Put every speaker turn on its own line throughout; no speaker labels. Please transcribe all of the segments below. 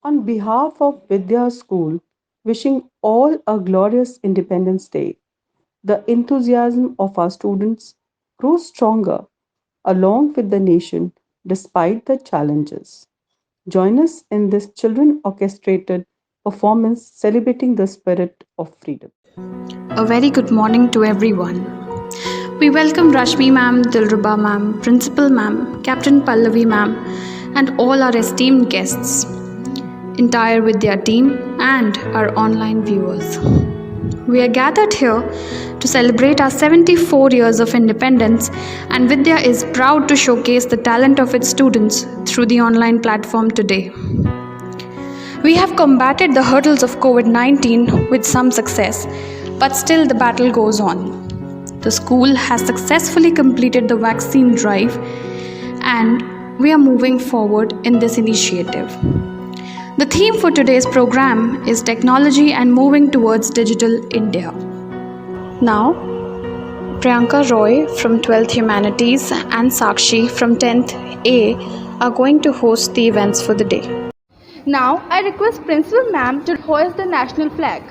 On behalf of Vidya School, wishing all a glorious Independence Day, the enthusiasm of our students grows stronger along with the nation despite the challenges. Join us in this children orchestrated performance celebrating the spirit of freedom.
A very good morning to everyone. We welcome Rashmi ma'am, Dilruba ma'am, Principal ma'am, Captain Pallavi ma'am, and all our esteemed guests, entire Vidya team, and our online viewers. We are gathered here to celebrate our 74 years of independence, and Vidya is proud to showcase the talent of its students through the online platform today. We have combated the hurdles of COVID 19 with some success, but still the battle goes on. The school has successfully completed the vaccine drive, and we are moving forward in this initiative. The theme for today's program is Technology and Moving Towards Digital India. Now, Priyanka Roy from 12th Humanities and Sakshi from 10th A are going to host the events for the day.
Now, I request Principal Ma'am to hoist the national flag.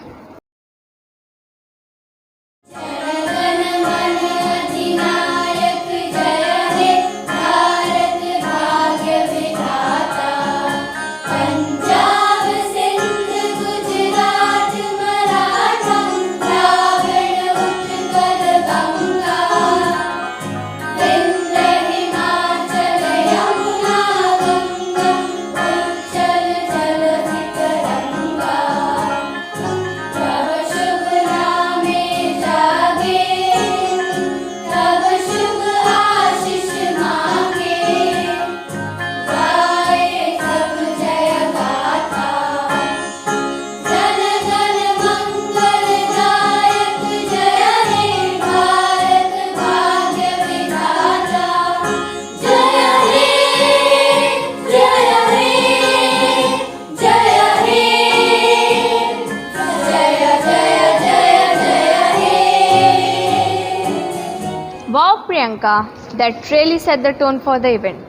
Wow, Priyanka, that really set the tone for the event.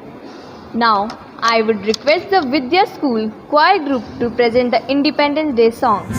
Now, I would request the Vidya School choir group to present the Independence Day song.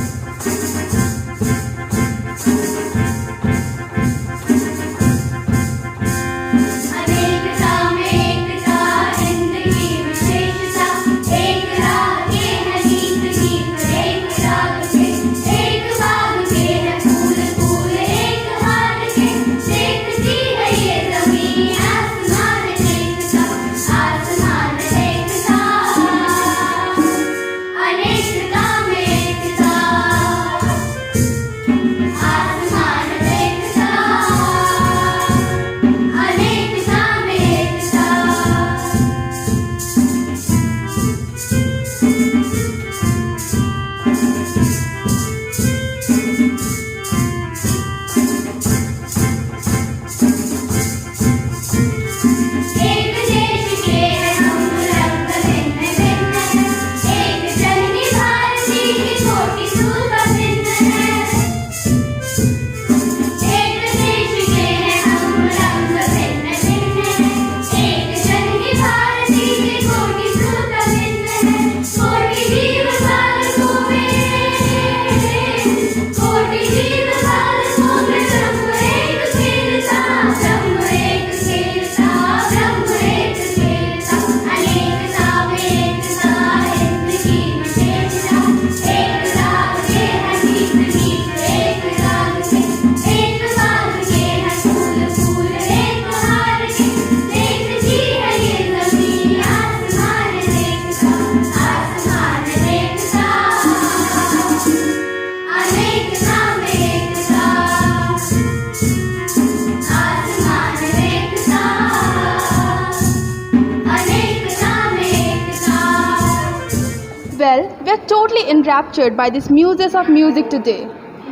Well, we are totally enraptured by these muses of music today.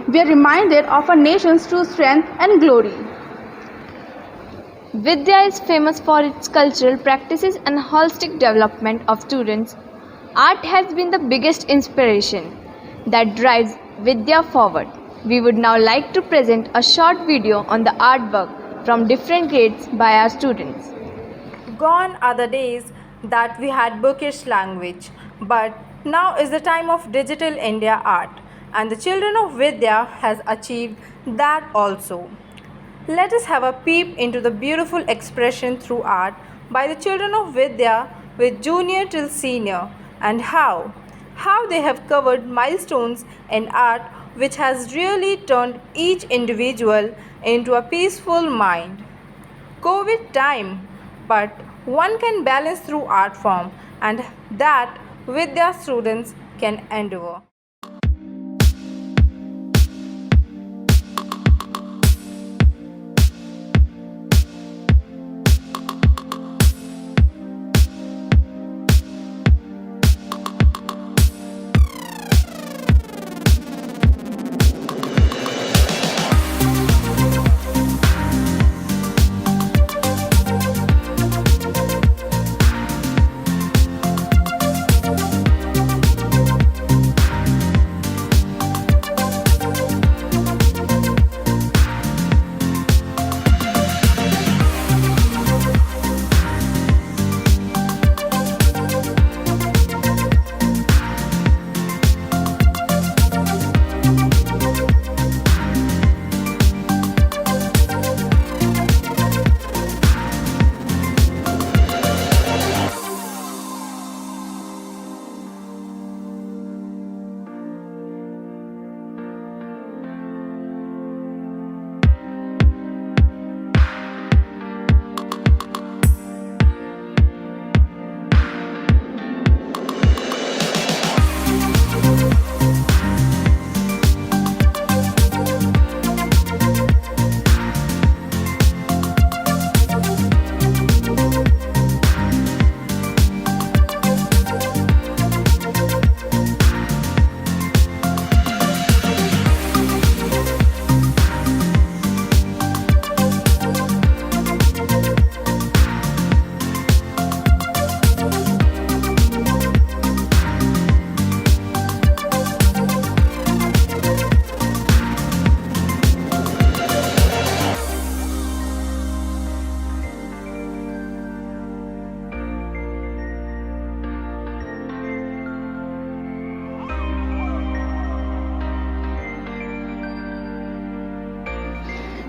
We are reminded of our nation's true strength and glory. Vidya is famous for its cultural practices and holistic development of students. Art has been the biggest inspiration that drives Vidya forward. We would now like to present a short video on the artwork from different grades by our students.
Gone are the days that we had bookish language, but Now is the time of Digital India art, and the children of Vidya has achieved that also. Let us have a peep into the beautiful expression through art by the children of Vidya with junior till senior, and how they have covered milestones in art which has really turned each individual into a peaceful mind. COVID time, but one can balance through art form, and that with their students can endure.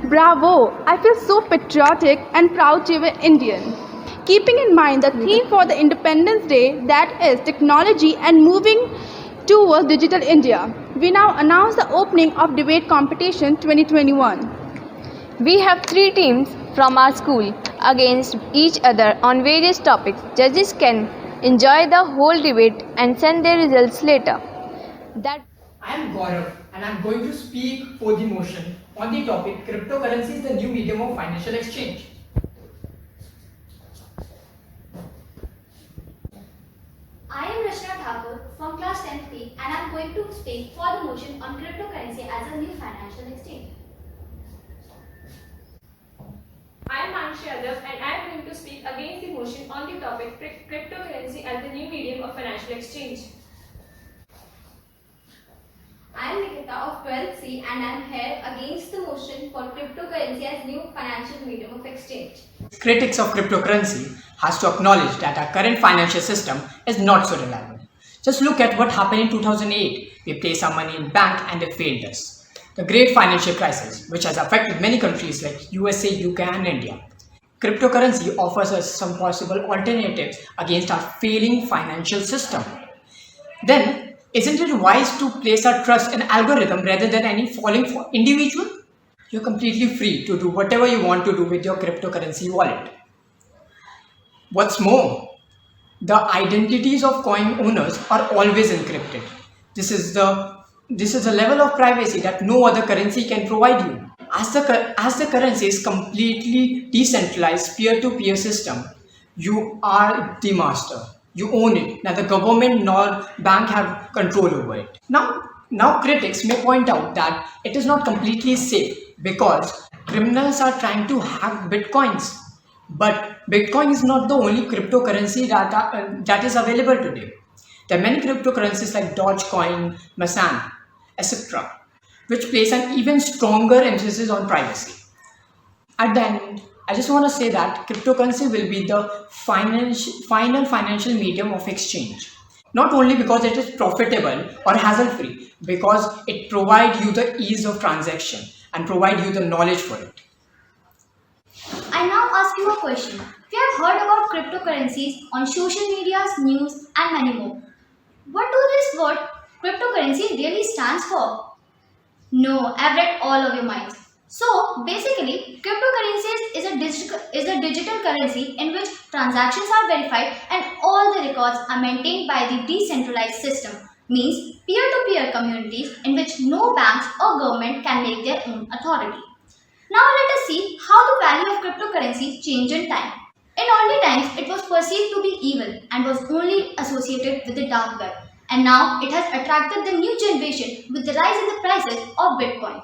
Bravo! I feel so patriotic and proud to be Indian. Keeping in mind the theme for the Independence Day, that is technology and moving towards digital India, we now announce the opening of debate competition 2021.
We have three teams from our school against each other on various topics. Judges can enjoy the whole debate and send their results later. That
I am Gaurav and I am going to speak for the motion on the topic cryptocurrency is the new medium of financial exchange.
I am Rachna Thakur from class 10th P and I am going to speak for the motion on cryptocurrency as a new financial exchange.
I am Manshi Yadav and I am going to speak against the motion on the topic cryptocurrency as the new medium of financial exchange.
I am Nikita of 12th C and I am here against the motion for cryptocurrency as new financial medium of exchange.
Critics of cryptocurrency has to acknowledge that our current financial system is not so reliable. Just look at what happened in 2008. We placed our money in bank and they failed us. The great financial crisis, which has affected many countries like USA, UK and India. Cryptocurrency offers us some possible alternatives against our failing financial system. Then, isn't it wise to place our trust in algorithm rather than any falling individual? You're completely free to do whatever you want to do with your cryptocurrency wallet. What's more, the identities of coin owners are always encrypted. This is a level of privacy that no other currency can provide you. As the currency is completely decentralized peer-to-peer system, you are the master. You own it. Neither government nor bank have control over it. Now critics may point out that it is not completely safe because criminals are trying to hack bitcoins. But Bitcoin is not the only cryptocurrency that is available today. There are many cryptocurrencies like Dogecoin, Masan, etc., which place an even stronger emphasis on privacy. At the end, I just want to say that cryptocurrency will be the final financial medium of exchange. Not only because it is profitable or hassle-free, because it provides you the ease of transaction and provide you the knowledge for it.
I now ask you a question. We have heard about cryptocurrencies on social medias, news, and many more. What do this word cryptocurrency really stands for? No, I've read all of your minds. So basically, cryptocurrencies is a digital currency in which transactions are verified and all the records are maintained by the decentralized system. Means peer-to-peer communities in which no banks or government can make their own authority. Now let us see how the value of cryptocurrency changed in time. In early times, it was perceived to be evil and was only associated with the dark web. And now it has attracted the new generation with the rise in the prices of Bitcoin.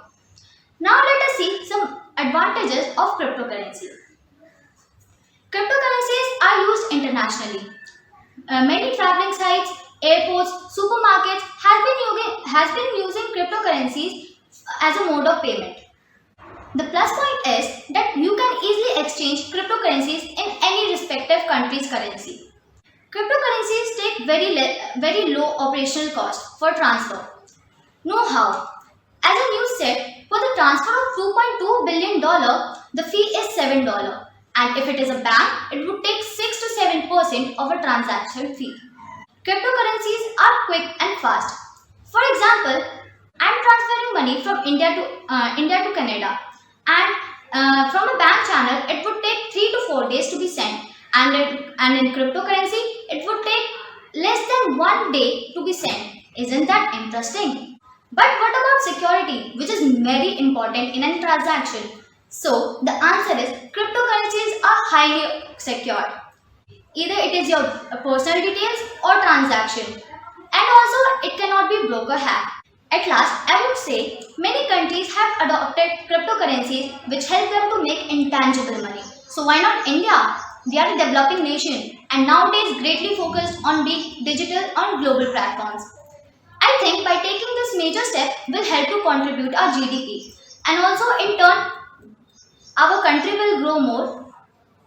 Now let us see some advantages of cryptocurrency. Cryptocurrencies are used internationally. Many traveling sites, airports, supermarkets has been using cryptocurrencies as a mode of payment. The plus point is that you can easily exchange cryptocurrencies in any respective country's currency. Cryptocurrencies take very low operational cost for transfer. Know-how. As a news said, for the transfer of $2.2 billion, the fee is $7. And if it is a bank, it would take 6 to 7% of a transaction fee. Cryptocurrencies are quick and fast. For example, I am transferring money from India to Canada, and from a bank channel, it would take 3 to 4 days to be sent. And in cryptocurrency, it would take less than 1 day to be sent. Isn't that interesting? But what about security, which is very important in a transaction? So the answer is cryptocurrencies are highly secured. Either it is your personal details or transaction. And also it cannot be broker hacked. At last, I would say many countries have adopted cryptocurrencies which help them to make intangible money. So why not India? We are a developing nation and nowadays greatly focused on being digital on global platforms. I think by taking this major step will help to contribute our GDP, and also in turn our country will grow more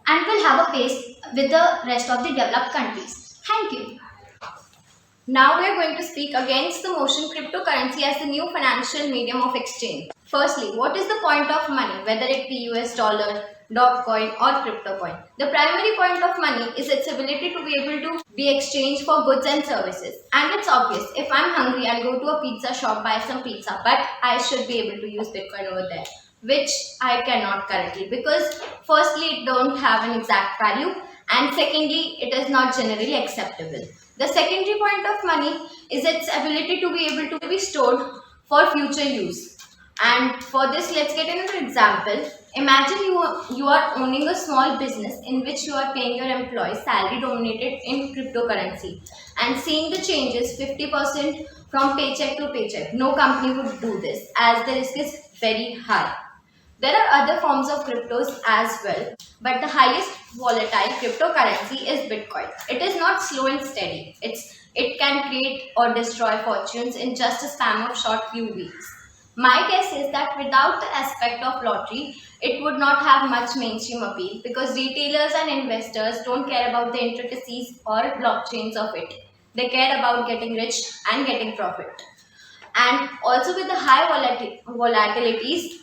and will have a pace with the rest of the developed countries. Thank you.
Now we are going to speak against the motion cryptocurrency as the new financial medium of exchange. Firstly, what is the point of money, whether it be US dollar, Dogecoin or crypto coin? The primary point of money is its ability to be able to be exchanged for goods and services. And it's obvious, if I'm hungry, I'll go to a pizza shop, buy some pizza, but I should be able to use Bitcoin over there, which I cannot currently, because firstly, it don't have an exact value, and secondly, it is not generally acceptable. The secondary point of money is its ability to be able to be stored for future use. And for this, let's get an example. Imagine you are owning a small business in which you are paying your employees salary denominated in cryptocurrency and seeing the changes 50% from paycheck to paycheck. No company would do this as the risk is very high. There are other forms of cryptos as well, but the highest volatile cryptocurrency is Bitcoin. It is not slow and steady. It can create or destroy fortunes in just a span of short few weeks. My guess is that without the aspect of lottery, it would not have much mainstream appeal because retailers and investors don't care about the intricacies or blockchains of it. They care about getting rich and getting profit. And also with the high volatilities,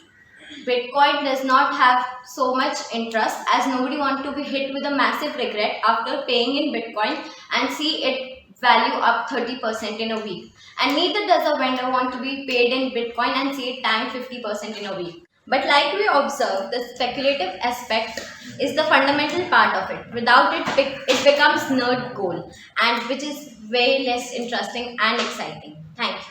Bitcoin does not have so much interest as nobody wants to be hit with a massive regret after paying in Bitcoin and see it value up 30% in a week. And neither does a vendor want to be paid in Bitcoin and see it tank 50% in a week. But like we observed, the speculative aspect is the fundamental part of it. Without it, it becomes nerd gold, and which is way less interesting and exciting. Thank you.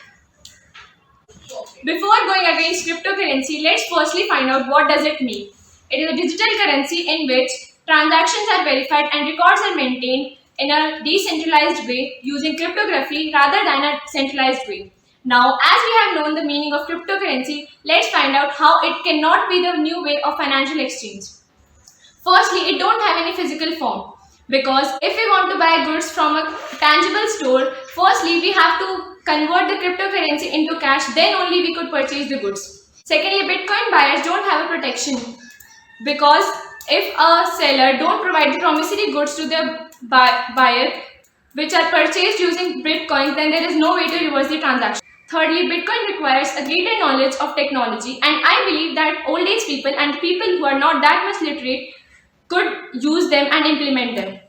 Before going against cryptocurrency, let's firstly find out what does it mean. It is a digital currency in which transactions are verified and records are maintained in a decentralized way using cryptography rather than a centralized way. Now, as we have known the meaning of cryptocurrency, let's find out how it cannot be the new way of financial exchange. Firstly, it don't have any physical form, because if we want to buy goods from a tangible store, firstly we have to convert the cryptocurrency into cash, then only we could purchase the goods. Secondly, Bitcoin buyers don't have a protection, because if a seller don't provide the promissory goods to the buyer, which are purchased using Bitcoin, then there is no way to reverse the transaction. Thirdly, Bitcoin requires a greater knowledge of technology, and I believe that old age people and people who are not that much literate could use them and implement them.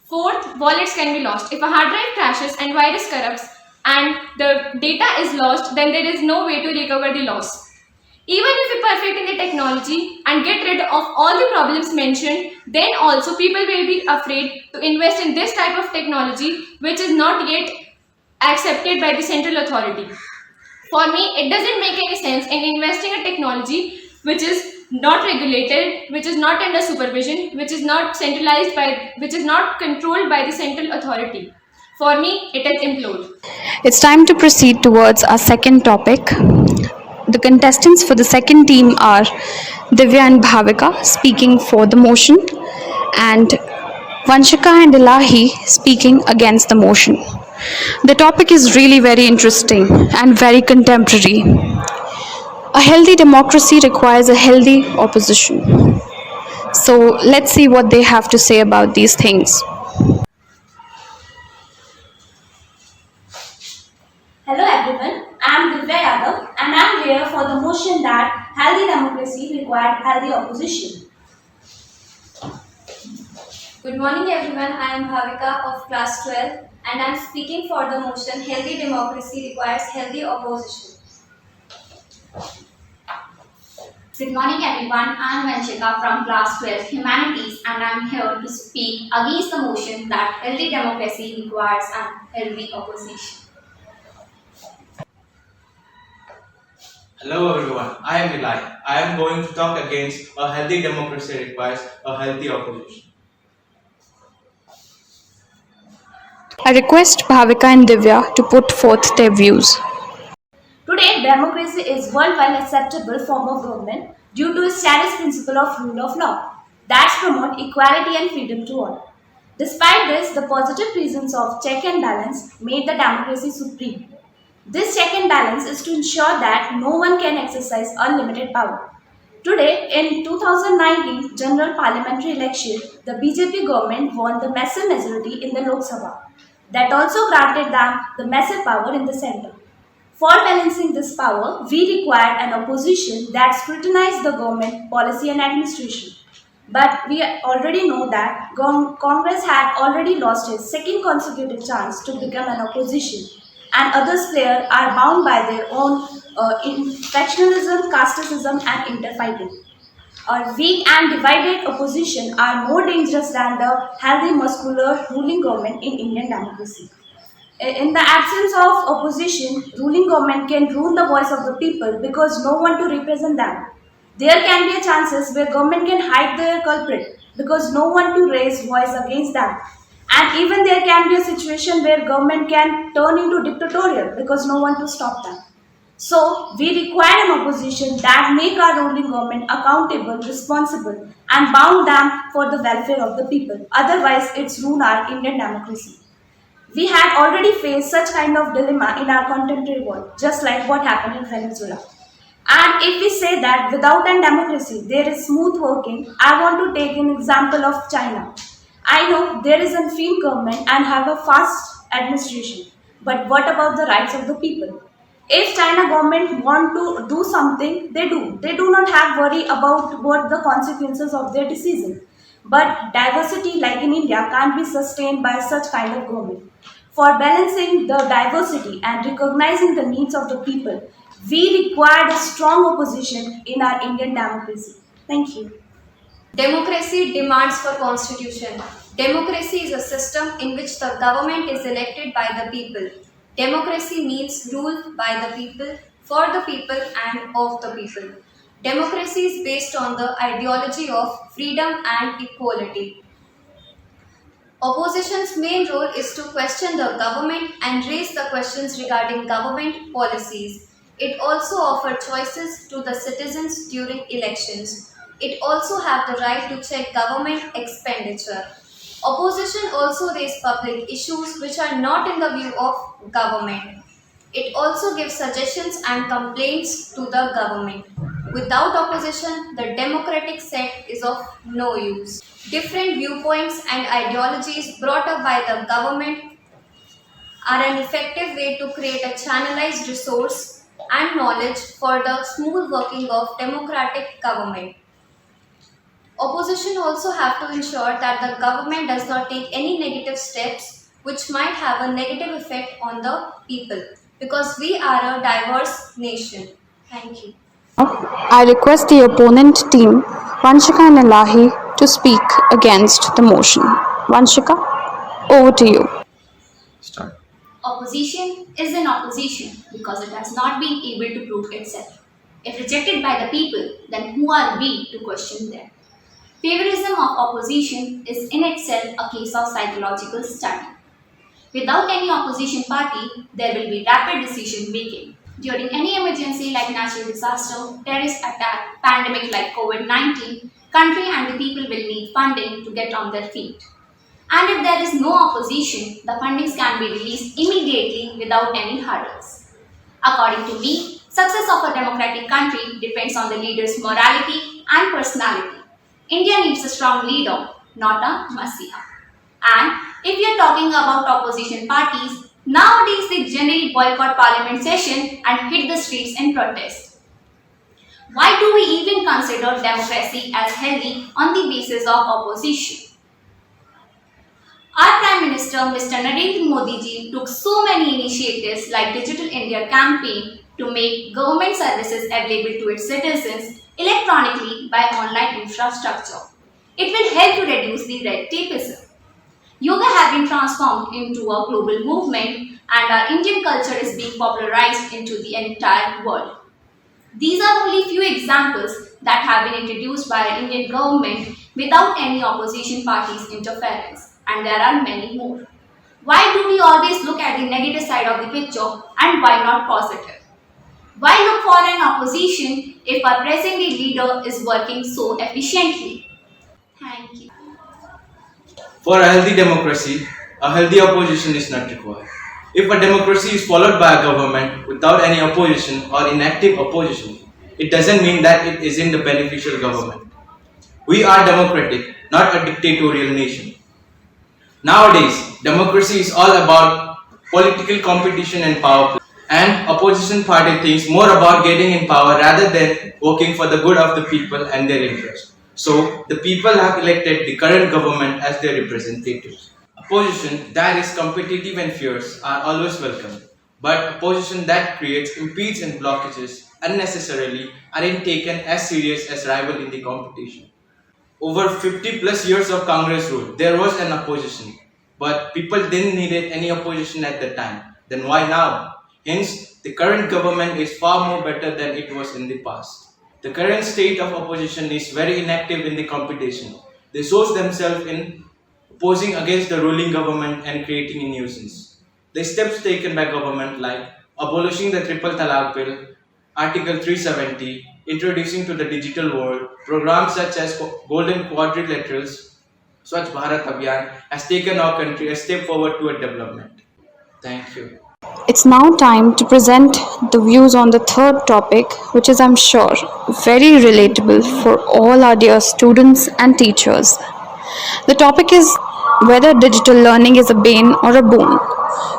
Fourth, wallets can be lost. If a hard drive crashes and virus corrupts and the data is lost, then there is no way to recover the loss. Even if we perfect in the technology and get rid of all the problems mentioned, then also people will be afraid to invest in this type of technology which is not yet accepted by the central authority. For me, it doesn't make any sense in investing in technology which is not regulated, which is not under supervision, which is not centralized by, which is not controlled by the central authority. For me, it is implode.
It's time to proceed towards our second topic. The contestants for the second team are Divya and Bhavika speaking for the motion, and Vanshika and Ilahi speaking against the motion. The topic is really very interesting and very contemporary. A healthy democracy requires a healthy opposition. So let's see what they have to say about these things.
Hello everyone, I am Divya Yadav and I am here for the motion that healthy democracy required healthy opposition.
Good morning everyone, I am Bhavika of class 12 and I am speaking for the motion healthy democracy requires healthy opposition.
Good morning everyone, I am Vanshika from class 12 Humanities and I am here to speak against the motion that healthy democracy requires a healthy opposition.
Hello everyone, I am Eli. I am going to talk against a healthy democracy requires a healthy opposition.
I request Bhavika and Divya to put forth their views.
Today, democracy is worldwide acceptable form of government due to its cherished principle of rule of law that promote equality and freedom to all. Despite this, the positive reasons of check and balance made the democracy supreme. This check and balance is to ensure that no one can exercise unlimited power. Today, in 2019 general parliamentary election, the BJP government won the massive majority in the Lok Sabha. That also granted them the massive power in the centre. For balancing this power, we required an opposition that scrutinized the government policy and administration. But we already know that Congress had already lost its second consecutive chance to become an opposition, and other players are bound by their own factionalism, casteism, and interfighting. A weak and divided opposition are more dangerous than the healthy, muscular ruling government in Indian democracy. In the absence of opposition, ruling government can ruin the voice of the people because no one to represent them. There can be chances where government can hide their culprit because no one to raise voice against them. And even there can be a situation where government can turn into dictatorial because no one to stop them. So we require an opposition that make our ruling government accountable, responsible, and bound them for the welfare of the people. Otherwise, it's ruin our Indian democracy. We had already faced such kind of dilemma in our contemporary world, just like what happened in Venezuela. And if we say that without a democracy there is smooth working, I want to take an example of China. I know there is a free government and have a fast administration, but what about the rights of the people? If China government want to do something, they do. They do not have worry about what the consequences of their decision. But diversity like in India can't be sustained by such kind of government. For balancing the diversity and recognizing the needs of the people, we required a strong opposition in our Indian democracy. Thank you.
Democracy demands for constitution. Democracy is a system in which the government is elected by the people. Democracy means rule by the people, for the people and of the people. Democracy is based on the ideology of freedom and equality. Opposition's main role is to question the government and raise the questions regarding government policies. It also offers choices to the citizens during elections. It also have the right to check government expenditure. Opposition also raise public issues which are not in the view of government. It also gives suggestions and complaints to the government. Without opposition, the democratic set is of no use. Different viewpoints and ideologies brought up by the government are an effective way to create a channelized resource and knowledge for the smooth working of democratic government. Opposition also have to ensure that the government does not take any negative steps which might have a negative effect on the people because we are a diverse nation. Thank you.
I request the opponent team, Vanshika and Elahi, to speak against the motion. Vanshika, over to you.
Start.
Opposition is an opposition because it has not been able to prove itself. If rejected by the people, then who are we to question them? Favorism of opposition is in itself a case of psychological study. Without any opposition party, there will be rapid decision making. During any emergency like natural disaster, terrorist attack, pandemic like COVID-19, country and the people will need funding to get on their feet. And if there is no opposition, the fundings can be released immediately without any hurdles. According to me, success of a democratic country depends on the leader's morality and personality. India needs a strong leader, not a messiah. And if we are talking about opposition parties, nowadays they generally boycott parliament session and hit the streets in protest. Why do we even consider democracy as healthy on the basis of opposition? Our Prime Minister Mr. Narendra Modi ji took so many initiatives like Digital India campaign to make government services available to its citizens electronically by online infrastructure. It will help to reduce the red tapeism. Yoga has been transformed into a global movement and our Indian culture is being popularized into the entire world. These are only few examples that have been introduced by our Indian government without any opposition party's interference, and there are many more. Why do we always look at the negative side of the picture and why not positive? Why look for an opposition if our present leader is working so efficiently? Thank you.
For a healthy democracy, a healthy opposition is not required. If a democracy is followed by a government without any opposition or inactive opposition, it doesn't mean that it isn't a beneficial government. We are democratic, not a dictatorial nation. Nowadays, democracy is all about political competition and power play. And opposition party thinks more about getting in power rather than working for the good of the people and their interest. So, the people have elected the current government as their representatives. Opposition that is competitive and fierce are always welcome, but opposition that creates impedes and blockages unnecessarily aren't taken as serious as rival in the competition. Over 50 plus years of Congress rule, there was an opposition, but people didn't need any opposition at the time. Then why now? Hence, the current government is far more better than it was in the past. The current state of opposition is very inactive in the competition. They source themselves in opposing against the ruling government and creating a nuisance. The steps taken by government like abolishing the Triple Talaq Bill, Article 370, introducing to the digital world, programs such as Golden Quadrilaterals, Swachh Bharat Abhiyan has taken our country a step forward toward development. Thank you.
It's now time to present the views on the third topic, which is, I'm sure, very relatable for all our dear students and teachers. The topic is whether digital learning is a bane or a boon.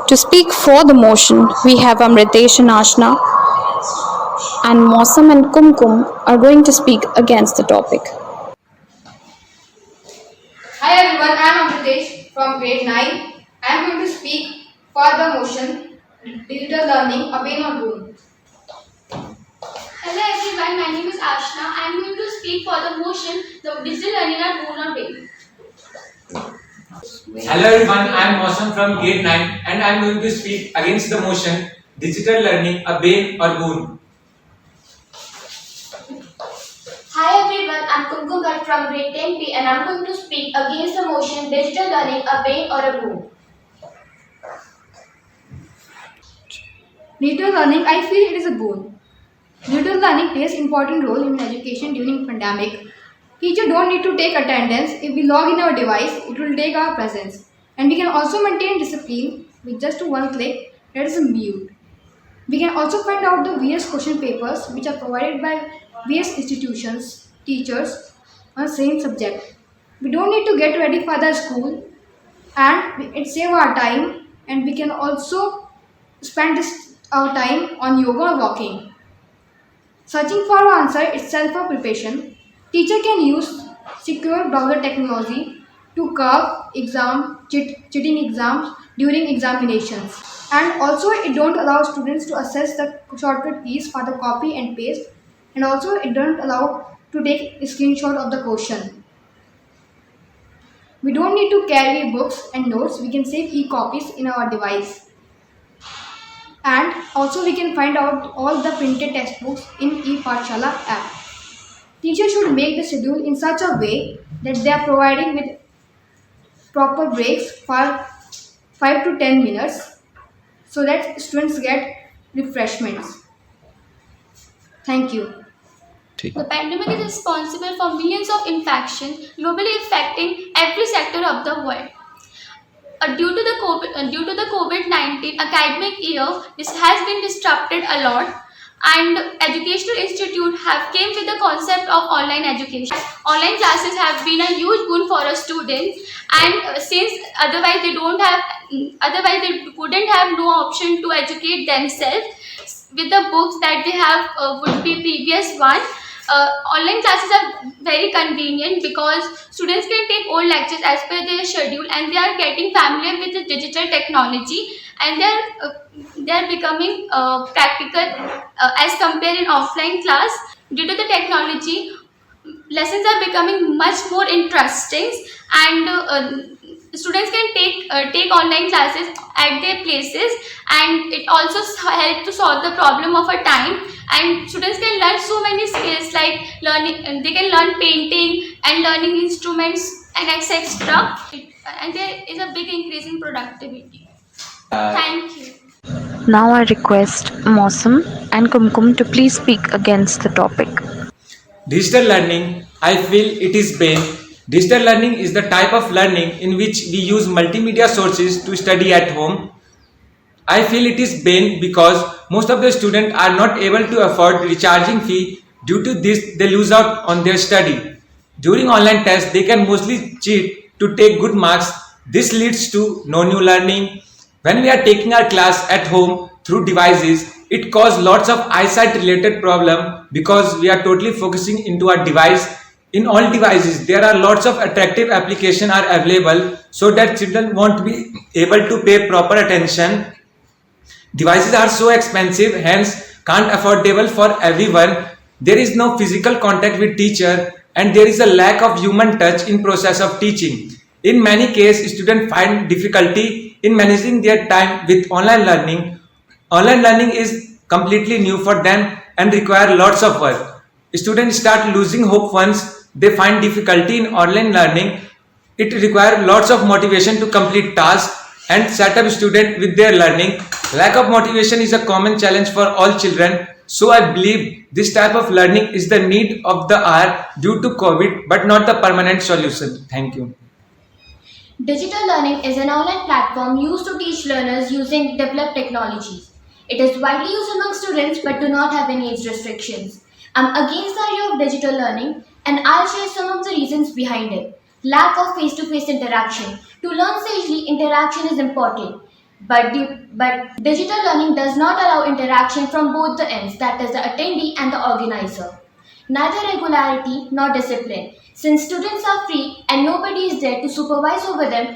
To speak for the motion, we have Amritesh and Ashna, and Mausam and Kumkum are going to speak against the topic.
Hi everyone, I am Amritesh from grade 9. I am going to speak for the motion Digital Learning, a bane or boon.
Hello everyone, my name is Ashna. I am going to speak for the motion the digital learning are boon or bane.
Hello everyone, I am Mausam from grade 9 and I am going to speak against the motion digital learning, a bane or boon.
Hi everyone, I am Kumkum Bhatt from grade 10B and I am going to speak against the motion digital learning, a bane or a boon.
Digital learning, I feel it is a boon. Digital learning plays an important role in education during pandemic. Teacher don't need to take attendance. If we log in our device, it will take our presence. And we can also maintain discipline with just one click, that is mute. We can also find out the various question papers which are provided by various institutions, teachers on the same subject. We don't need to get ready for the school and it saves our time and we can also spend our time on yoga or walking. Searching for an answer itself a preparation. Teacher can use secure browser technology to curb cheating exams during examinations. And also it don't allow students to access the shortcut keys for the copy and paste, and also it don't allow to take a screenshot of the question. We don't need to carry books and notes, we can save e-copies in our device. And also we can find out all the printed textbooks in ePathshala app. Teachers should make the schedule in such a way that they are providing with proper breaks for 5 to 10 minutes so that students get refreshments. Thank you.
The pandemic is responsible for millions of infections globally affecting every sector of the world. Due to the COVID-19 academic year, this has been disrupted a lot, and educational institute have came with the concept of online education. Online classes have been a huge boon for our students, and since otherwise they wouldn't have no option to educate themselves with the books that they have would be previous one. Online classes are very convenient because students can take all lectures as per their schedule, and they are getting familiar with the digital technology, and they are becoming practical as compared in offline class. Due to the technology, lessons are becoming much more interesting, and students can take online classes at their places, and it also helps to solve the problem of a time. And students can learn so many skills like learning. They can learn painting and learning instruments and etc. And there is a big increase in productivity. Thank you.
Now I request Mosam and Kumkum to please speak against the topic.
Digital learning, I feel it is bane. Digital learning is the type of learning in which we use multimedia sources to study at home. I feel it is bane because most of the students are not able to afford recharging fee. Due to this, they lose out on their study. During online tests, they can mostly cheat to take good marks. This leads to no new learning. When we are taking our class at home through devices, it causes lots of eyesight related problem because we are totally focusing into our device. In all devices, there are lots of attractive applications are available so that children won't be able to pay proper attention. Devices are so expensive, hence can't affordable for everyone. There is no physical contact with teacher, and there is a lack of human touch in process of teaching. In many cases, students find difficulty in managing their time with online learning. Online learning is completely new for them and require lots of work. Students start losing hope once they find difficulty in online learning. It requires lots of motivation to complete tasks and set up student with their learning. Lack of motivation is a common challenge for all children. So I believe this type of learning is the need of the hour due to COVID, but not the permanent solution. Thank you.
Digital learning is an online platform used to teach learners using developed technologies. It is widely used among students but do not have any age restrictions. I'm against the idea of digital learning, and I'll share some of the reasons behind it. Lack of face-to-face interaction. To learn sagely, interaction is important. But digital learning does not allow interaction from both the ends, that is the attendee and the organizer. Neither regularity nor discipline. Since students are free and nobody is there to supervise over them,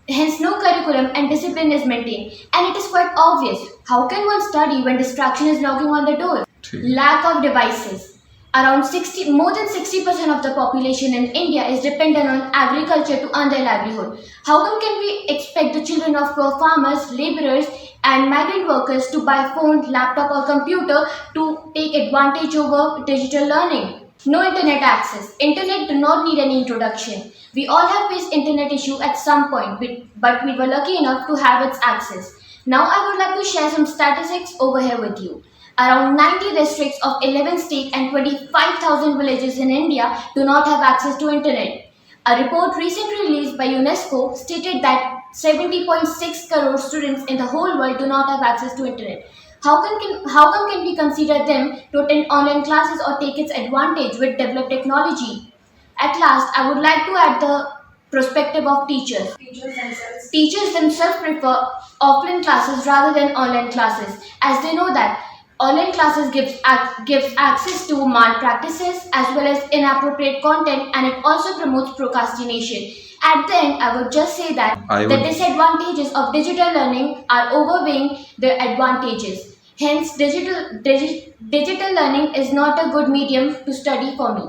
hence no curriculum and discipline is maintained. And it is quite obvious. How can one study when distraction is knocking on the door? Lack of devices. More than 60% of the population in India is dependent on agriculture to earn their livelihood. How come can we expect the children of poor farmers, laborers and migrant workers to buy phone, laptop or computer to take advantage over digital learning? No internet access. Internet do not need any introduction. We all have faced internet issue at some point, but we were lucky enough to have its access. Now I would like to share some statistics over here with you. Around 90 districts of 11 states and 25,000 villages in India do not have access to internet. A report recently released by UNESCO stated that 70.6 crore students in the whole world do not have access to internet. How come can we consider them to attend online classes or take its advantage with developed technology? At last, I would like to add the perspective of teachers.
Teachers themselves
teachers themselves prefer offline classes rather than online classes, as they know that online classes gives access to malpractices as well as inappropriate content, and it also promotes procrastination. At the end, I would just say that the disadvantages of digital learning are overweighing the advantages. Hence, digital learning is not a good medium to study for me.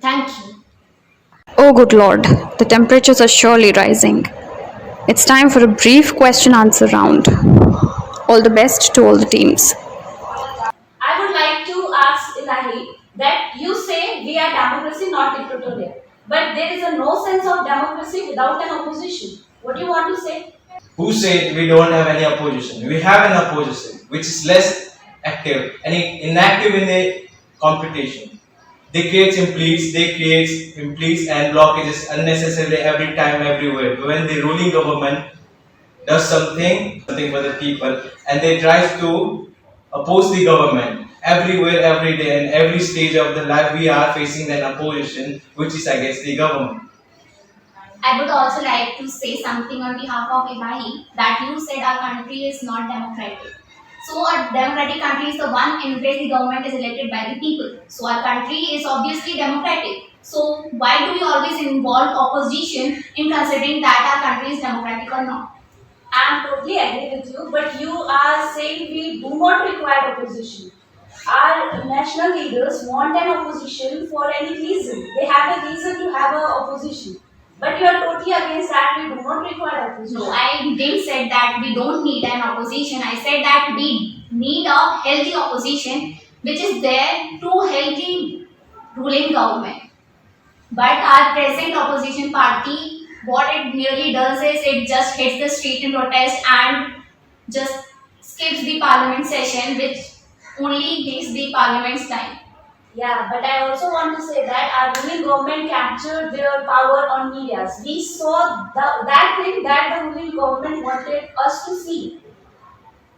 Thank you.
Oh, good lord, the temperatures are surely rising. It's time for a brief question answer round. All the best to all the teams.
I would like to ask Ilahi that you say we are democracy, not dictatorial. But there is a no sense of democracy without an opposition. What do you want to say?
Who said we don't have any opposition? We have an opposition which is less active and inactive in the competition. They create implies and blockages unnecessarily every time, everywhere. When the ruling government does something for the people, and they try to oppose the government everywhere, every day, and every stage of the life, we are facing an opposition which is against the government.
I would also like to say something on behalf of Ilahi that you said our country is not democratic. So a democratic country is the one in which the government is elected by the people. So our country is obviously democratic. So why do we always involve opposition in considering that our country is democratic or not?
I am totally agree with you, but you are saying we do not require opposition. Our national leaders want an opposition for any reason. They have a reason to have an opposition. But you are totally against that. We do not require opposition.
No, I didn't say that we don't need an opposition. I said that we need a healthy opposition which is there to help the ruling government. But our present opposition party, what it merely does is it just hits the street in protest and just skips the parliament session, which only takes the parliament's time.
Yeah, but I also want to say that our ruling government captured their power on medias. We saw that thing that the ruling government wanted us to see.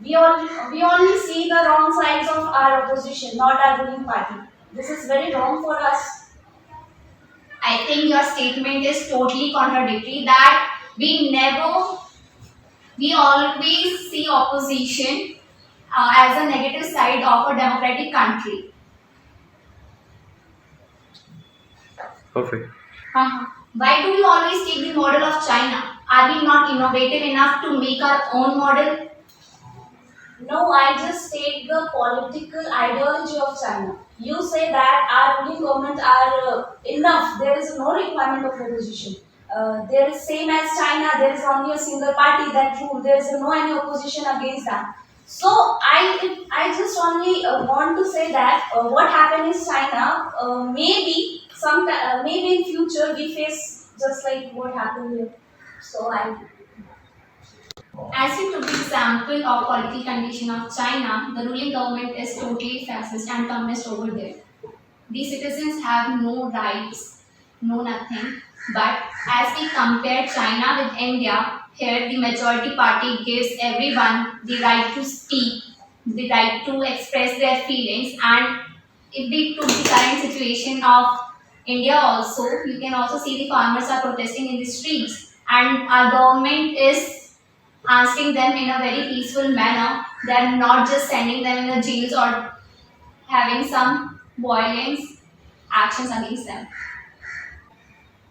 We only see the wrong sides of our opposition, not our ruling party. This is very wrong for us.
I think your statement is totally contradictory that we always see opposition as a negative side of a democratic country.
Perfect.
Why do we always take the model of China? Are we not innovative enough to make our own model?
No, I just take the political ideology of China. You say that our ruling government are enough. There is no requirement of opposition. There is same as China. There is only a single party that rule. There is no any opposition against that. So I just only want to say that what happened is China. Maybe in future we face just like what happened here. So
As you took the example of political condition of China, the ruling government is totally fascist and communist over there. The citizens have no rights, no nothing. But as we compare China with India, here the majority party gives everyone the right to speak, the right to express their feelings. And if we took the current situation of India also, you can also see the farmers are protesting in the streets, and our government is answering them in a very peaceful manner. They are not just sending them in the jails or having some violence actions against them.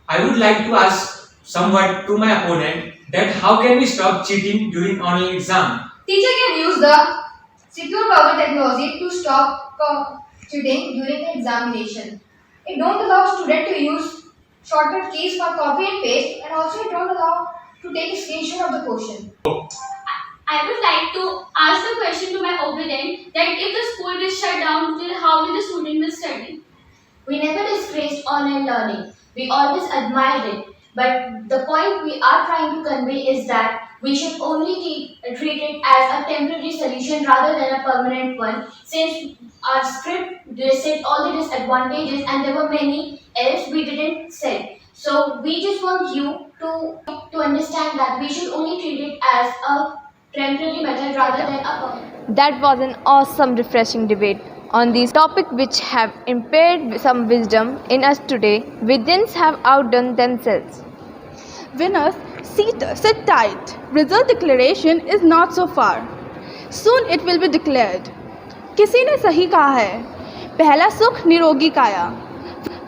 I would like to ask somewhat to my opponent that how can we stop cheating during online exam?
Teacher can use the secure public technology to stop cheating during the examination. It don't allow student to use shortcut keys for copy and paste, and also it don't allow to take a screenshot of the question.
I would like to ask the question to my opponent that if the school is shut down, then how will the student will study?
We never disgraced online learning. We always admired it. But the point we are trying to convey is that we should only treat it as a temporary solution rather than a permanent one, since our script listed all the disadvantages and there were many else we didn't say. So we just want you to understand that we should only treat it as a temporary method rather than a permanent.
That was an awesome, refreshing debate on these topics which have impaired some wisdom in us today. Villains have outdone themselves.
Winners Sit tight. Result declaration is not so far. Soon it will be declared. किसी ने सही कहा है, पहला सुख निरोगी काया.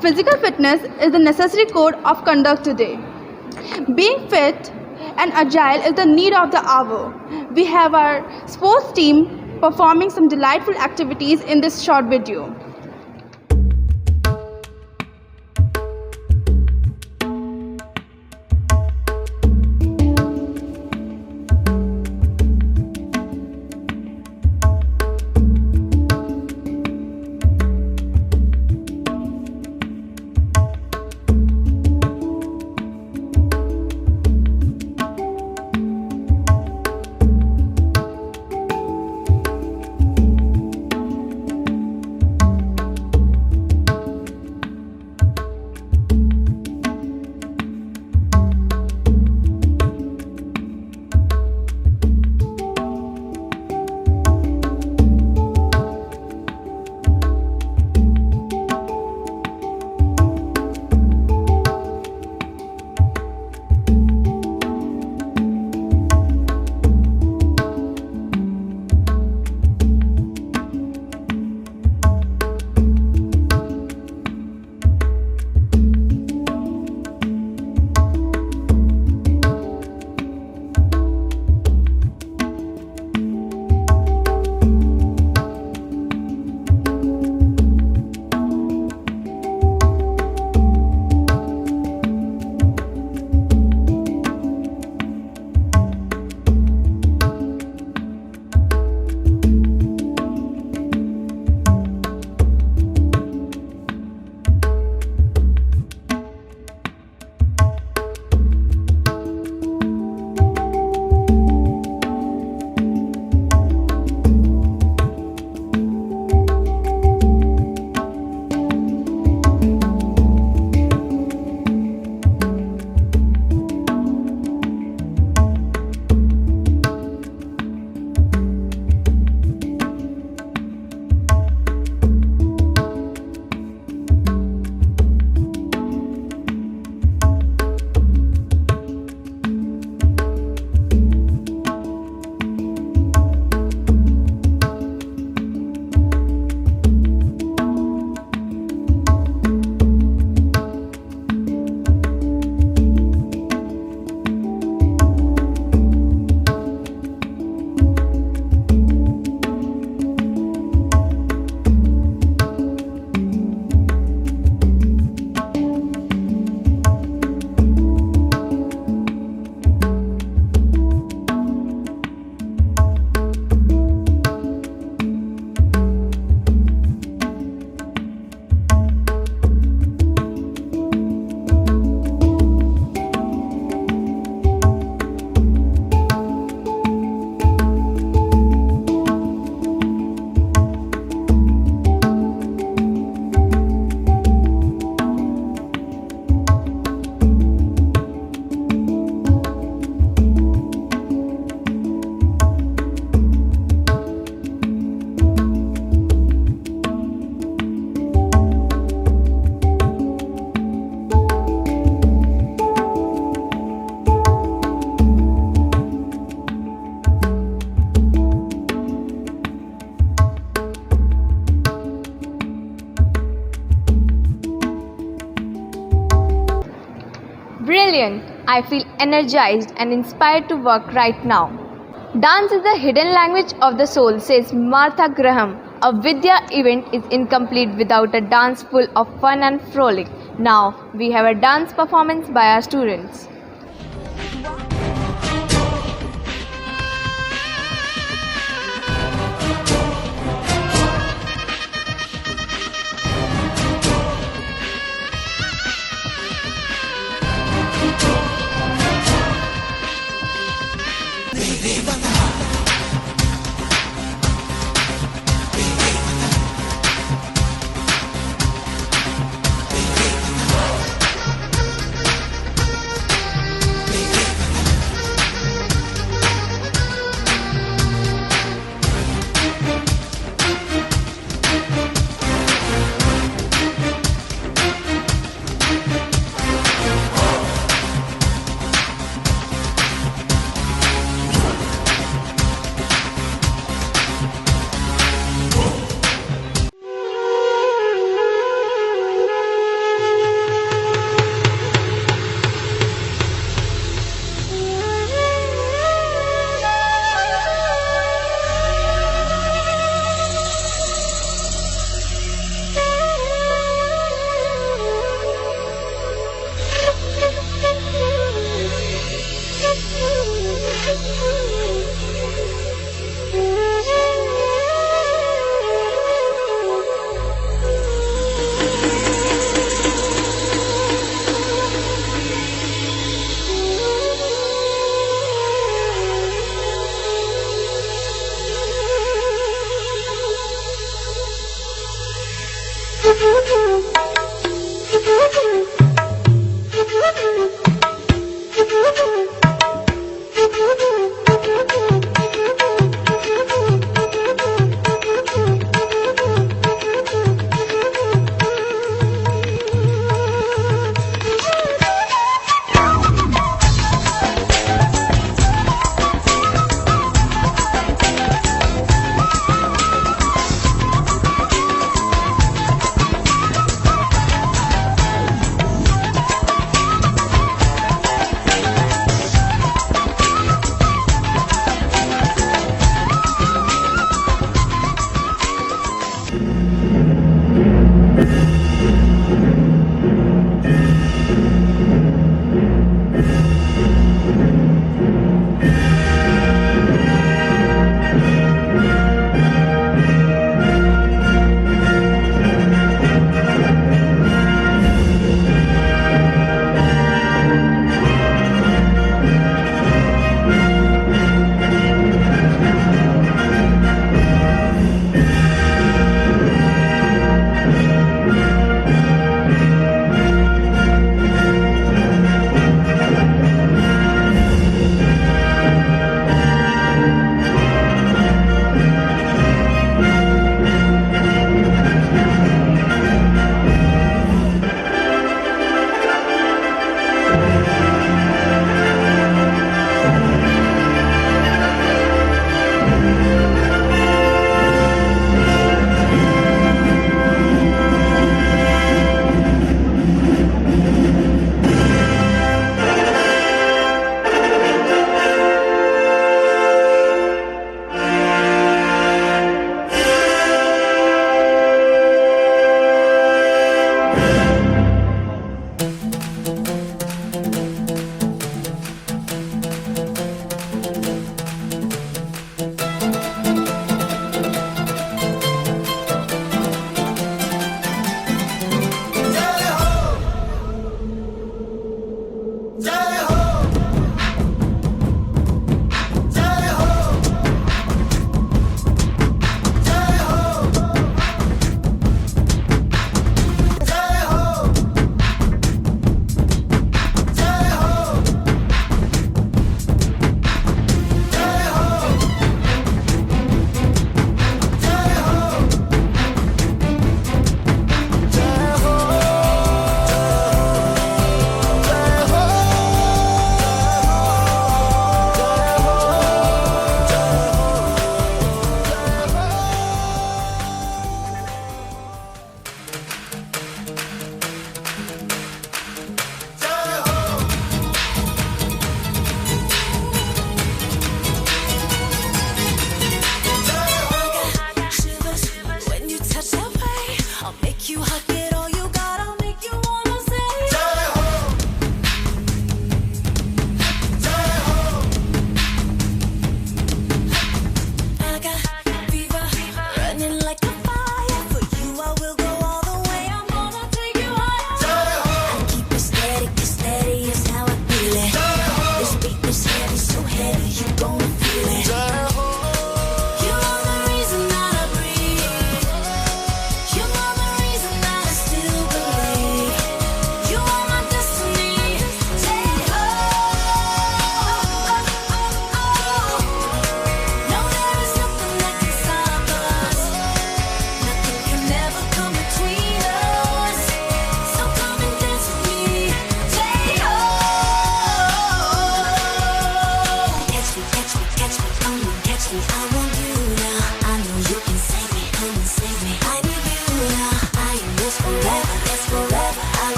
Physical fitness is the necessary code of conduct today. Being fit and agile is the need of the hour. We have our sports team performing some delightful activities in this short video.
Brilliant! I feel energized and inspired to work right now. Dance is the hidden language of the soul, says Martha Graham. A Vidya event is incomplete without a dance full of fun and frolic. Now, we have a dance performance by our students.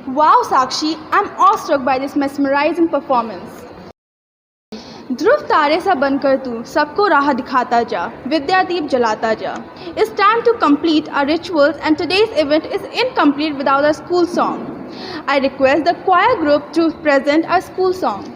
Wow, Sakshi, I'm awestruck by this mesmerizing performance. ध्रुव तारे सा बनकर तू सबको राह दिखाता जा, विद्या दीप जलाता जा. It's time to complete our rituals and today's event is incomplete without a school song. I request the choir group to present our school song.